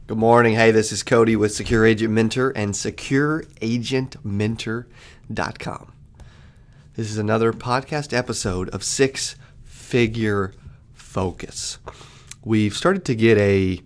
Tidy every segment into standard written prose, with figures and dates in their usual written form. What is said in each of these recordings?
Good morning. Hey, this is Cody with Secure Agent Mentor and SecureAgentMentor.com. This is another podcast episode of Six Figure Focus. We've started to get a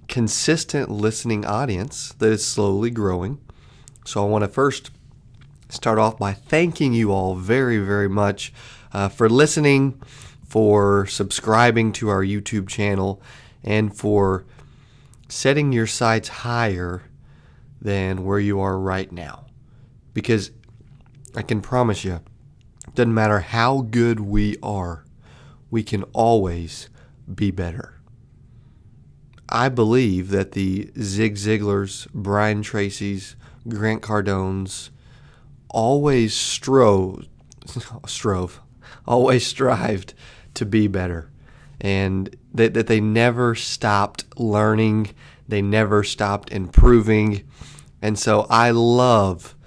consistent listening audience that is slowly growing. So I want to first start off by thanking you all very, very much for listening, for subscribing to our YouTube channel, and for setting your sights higher than where you are right now. Because I can promise you, it doesn't matter how good we are, we can always be better. I believe that the Zig Ziglars, Brian Tracy's, Grant Cardones always strived to be better. And that they never stopped learning, they never stopped improving. And so I love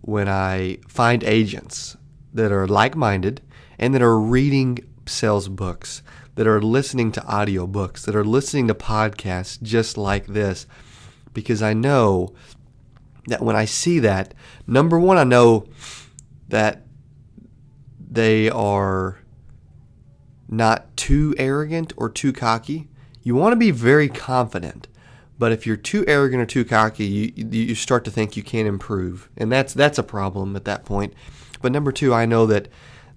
when I find agents that are like-minded and that are reading sales books, that are listening to audio books, that are listening to podcasts just like this. Because I know that when I see that, number one, I know that they are not too arrogant or too cocky. You want to be very confident, but if you're too arrogant or too cocky, you start to think you can't improve, and that's a problem at that point. But number two, I know that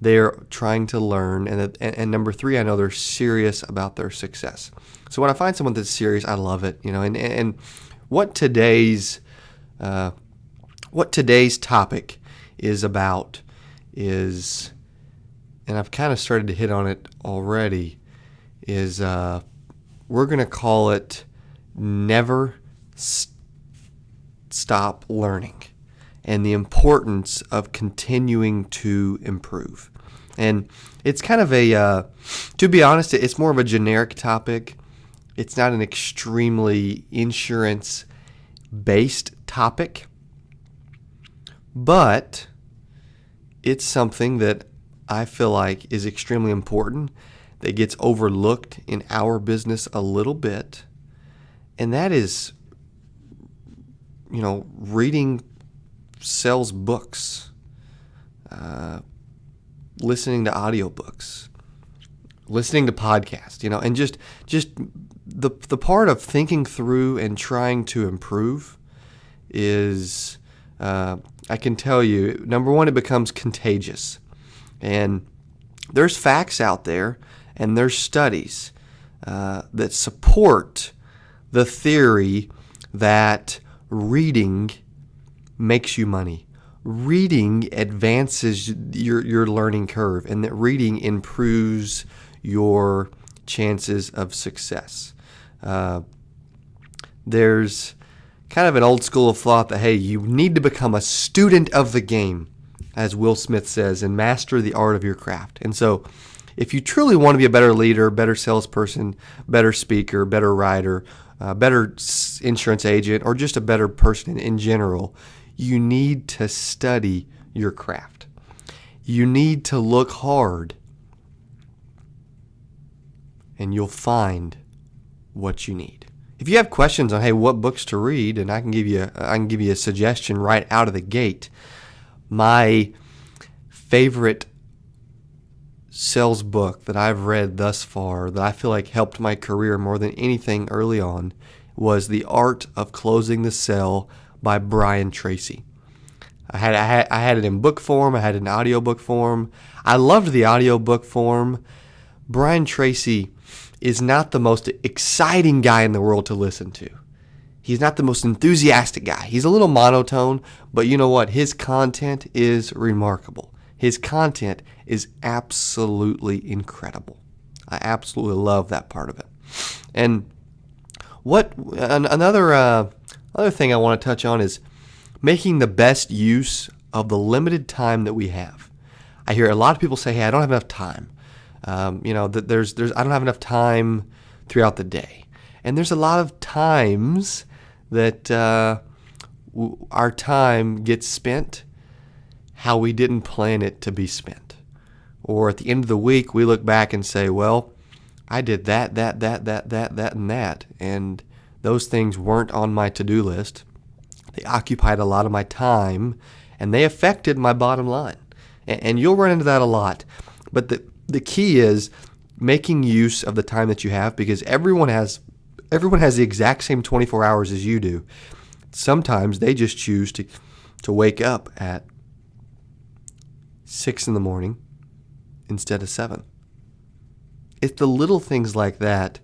they're trying to learn, and number three, I know they're serious about their success. So when I find someone that's serious, I love it. And what today's topic is about is, and I've kind of started to hit on it already, is we're going to call it never stop learning and the importance of continuing to improve. And it's kind of to be honest, it's more of a generic topic. It's not an extremely insurance-based topic, but it's something that I feel like is extremely important, that gets overlooked in our business a little bit, and that is, reading sales books, listening to audiobooks, listening to podcasts, and just the part of thinking through and trying to improve is, I can tell you, number one, it becomes contagious. And there's facts out there and there's studies that support the theory that reading makes you money. Reading advances your learning curve, and that reading improves your chances of success. There's kind of an old school of thought that, hey, you need to become a student of the game, as Will Smith says, and master the art of your craft. And so if you truly want to be a better leader, better salesperson, better speaker, better writer, better insurance agent, or just a better person in general, you need to study your craft. You need to look hard, and you'll find what you need. If you have questions on, hey, what books to read, and I can give you a suggestion right out of the gate. My favorite sales book that I've read thus far, that I feel like helped my career more than anything early on, was The Art of Closing the Sale by Brian Tracy. I had it in book form. I had it in audiobook form. I loved the audiobook form. Brian Tracy is not the most exciting guy in the world to listen to. He's not the most enthusiastic guy. He's a little monotone, but you know what? His content is remarkable. His content is absolutely incredible. I absolutely love that part of it. And another thing I want to touch on is making the best use of the limited time that we have. I hear a lot of people say, "Hey, I don't have enough time." I don't have enough time throughout the day, and there's a lot of times that our time gets spent how we didn't plan it to be spent. Or at the end of the week, we look back and say, well, I did that, and that. And those things weren't on my to-do list. They occupied a lot of my time, and they affected my bottom line. And you'll run into that a lot. But the key is making use of the time that you have, because everyone has the exact same 24 hours as you do. Sometimes they just choose to wake up at 6 in the morning instead of 7. It's the little things like that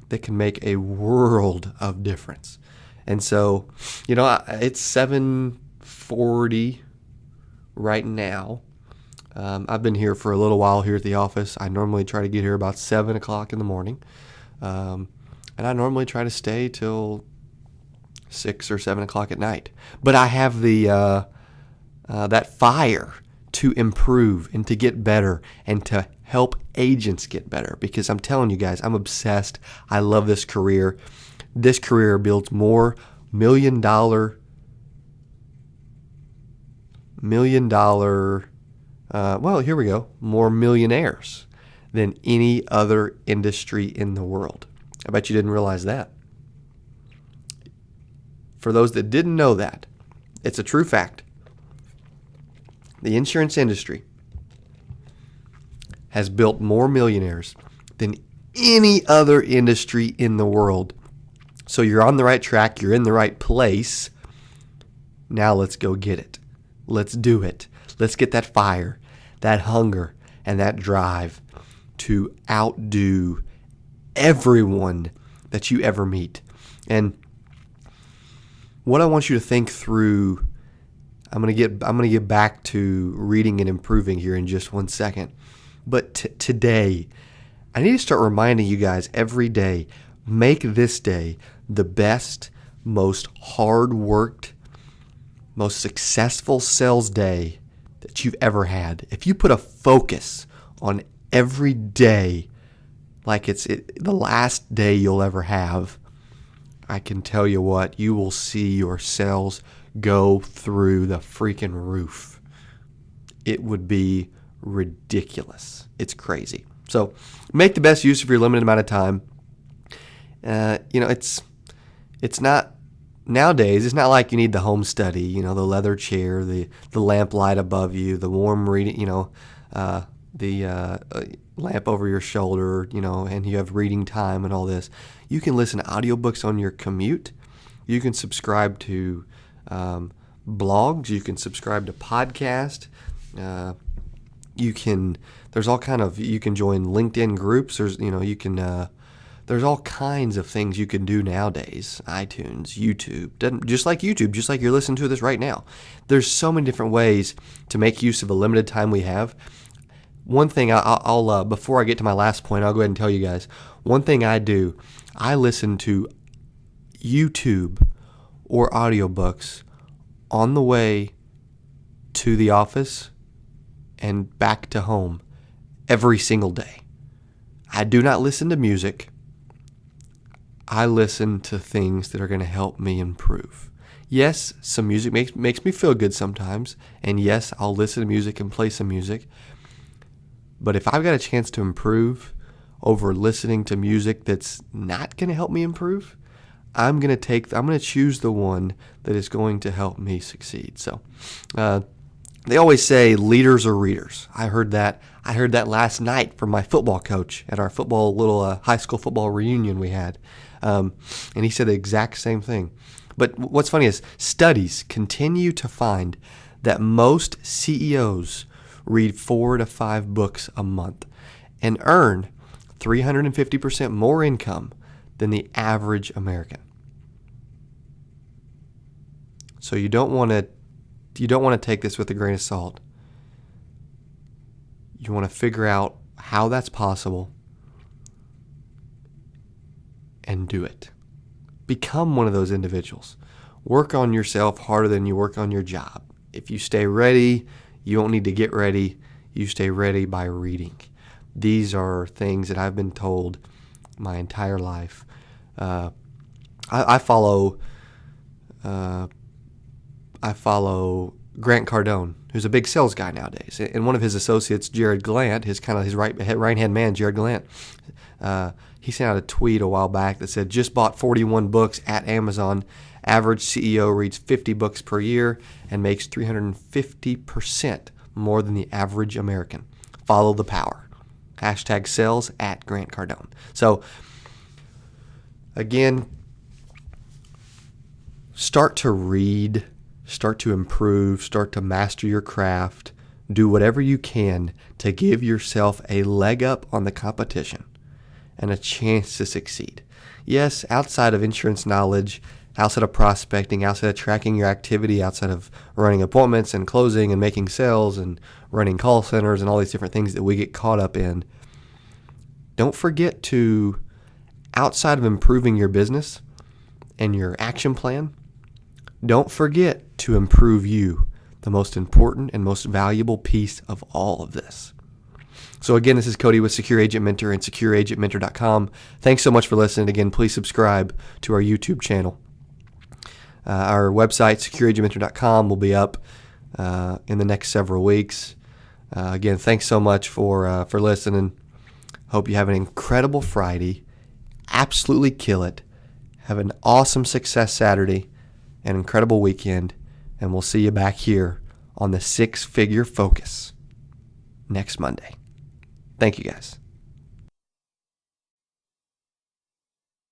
that can make a world of difference. And so, it's 7:40 right now. I've been here for a little while here at the office. I normally try to get here about 7 o'clock in the morning. And I normally try to stay till 6 or 7 o'clock at night. But I have that fire to improve and to get better and to help agents get better, because I'm telling you guys, I'm obsessed. I love this career. This career builds more million dollar, more millionaires than any other industry in the world. I bet you didn't realize that. For those that didn't know that, it's a true fact. The insurance industry has built more millionaires than any other industry in the world. So you're on the right track. You're in the right place. Now let's go get it. Let's do it. Let's get that fire, that hunger, and that drive to outdo everyone that you ever meet. And what I want you to think through, I'm going to get back to reading and improving here in just one second. But today, I need to start reminding you guys every day, make this day the best, most hard-worked, most successful sales day that you've ever had. If you put a focus on every day like it's the last day you'll ever have, I can tell you what, you will see your sales go through the freaking roof. It would be ridiculous. It's crazy. So make the best use of your limited amount of time. It's not nowadays. It's not like you need the home study. The leather chair, the lamp light above you, the warm reading. The lamp over your shoulder. And you have reading time and all this. You can listen to audiobooks on your commute. You can subscribe to blogs. You can subscribe to podcasts. You can join LinkedIn groups. There's all kinds of things you can do nowadays. iTunes, YouTube, just like you're listening to this right now. There's so many different ways to make use of a limited time we have. One thing I'll before I get to my last point, I'll go ahead and tell you guys. One thing I do, I listen to YouTube or audiobooks on the way to the office and back to home every single day. I do not listen to music. I listen to things that are going to help me improve. Yes, some music makes me feel good sometimes, and yes, I'll listen to music and play some music. But if I've got a chance to improve over listening to music that's not going to help me improve, I'm going to choose the one that is going to help me succeed. So, they always say leaders are readers. I heard that last night from my football coach at our little high school football reunion we had. And he said the exact same thing. But what's funny is studies continue to find that most CEOs read 4 to 5 books a month and earn 350% more income than the average American. So you don't want to take this with a grain of salt. You want to figure out how that's possible and do it. Become one of those individuals. Work on yourself harder than you work on your job. If you stay ready, you don't need to get ready. You stay ready by reading. These are things that I've been told my entire life. I follow Grant Cardone, who's a big sales guy nowadays. And one of his associates, Jared Glant, his right-hand man, Jared Glant, He sent out a tweet a while back that said, just bought 41 books at Amazon. Average CEO reads 50 books per year and makes 350% more than the average American. Follow the power. Hashtag sales at Grant Cardone. So, again, start to read, start to improve, start to master your craft. Do whatever you can to give yourself a leg up on the competition and a chance to succeed. Yes, outside of insurance knowledge, outside of prospecting, outside of tracking your activity, outside of running appointments and closing and making sales and running call centers and all these different things that we get caught up in, don't forget to, outside of improving your business and your action plan, don't forget to improve you, the most important and most valuable piece of all of this. So again, this is Cody with Secure Agent Mentor and SecureAgentMentor.com. Thanks so much for listening. Again, please subscribe to our YouTube channel. Our website, SecureAgentMentor.com, will be up in the next several weeks. Again, thanks so much for listening. Hope you have an incredible Friday. Absolutely kill it. Have an awesome Success Saturday, an incredible weekend, and we'll see you back here on the Six Figure Focus next Monday. Thank you, guys.